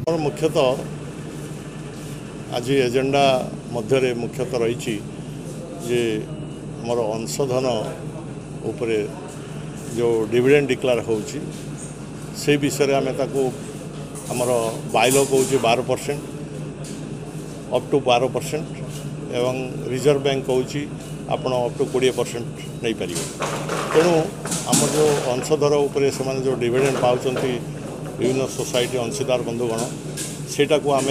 मुख्यतः आज एजेंडा मध्य मुख्यतः रही जे मोर अंशधन उपरे जो डिविडेंड डिक्लेयर होची से विषय आम आमर बाइल कौच 12% अप टू 12% एवं रिजर्व बैंक कौच आपण अप टू 20% नहीं पारे। तेणु आम जो अंशधर उपरे से जो डिविडेंड पाँच विभिन्न सोसाइटी अंशीदार बंधुगण सेटा को आम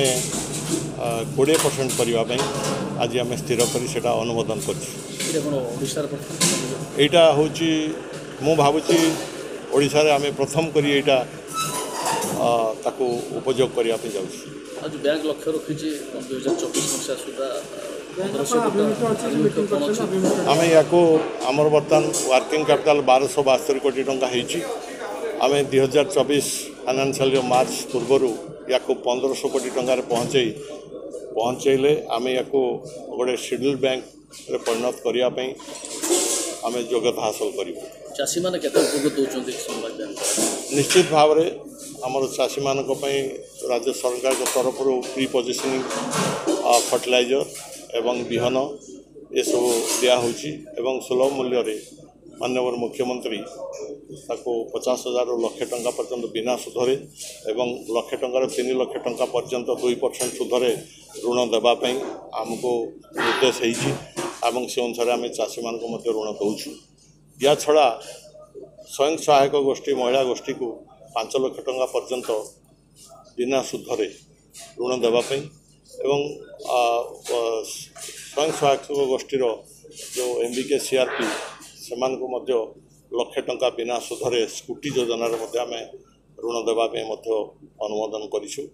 20% करने आज आम स्थिर कर अनुमोदन करा हूँ मु भावुची ओडिशा रे आम प्रथम करी एटा ताको उपयोग करने जाऊँ। आज बैंक लक्ष्य रखी 2024 मसीहा सुधा आम या आमर बर्तमान वर्किंग कैपिटल 1272 कोटी टंका आम 2024 फाइनेंशियल मार्च पूर्वर या 1500 कोटी टंकार पहुँचेले आम या गोटे शेड्यूल बैंक रे परिणत करने आम योग्यता हासिल करूँ। चाषी मैंने निश्चित भाव में आमर चाषी मान राज्य सरकार तरफ प्री पोजिशनिंग फर्टिलाइजर एवं बिहन ये सब दिहूँ सुलभ मूल्य माननीय मुख्यमंत्री ताको 50,000 लक्ष टंका पर्यंत बिना सुधरे एवं लक्ष टंकार 3 लाख टंका पर्यंत 2% सुधरे ऋण देवाई आमको निर्देश होती से अनुसार आम चाषी मान ऋण दौचु। या छड़ा स्वयं सहायक गोष्ठी महिला गोष्ठी को 5 लाख टंका पर्यंत बिना सुधरे ऋण देवाई एवं स्वयं सहायक गोष्ठीर जो MBK CRP से लक्ष टंका बिना सुधरे स्कूटी योजन आम ऋण देवाई अनुमोदन करूँ।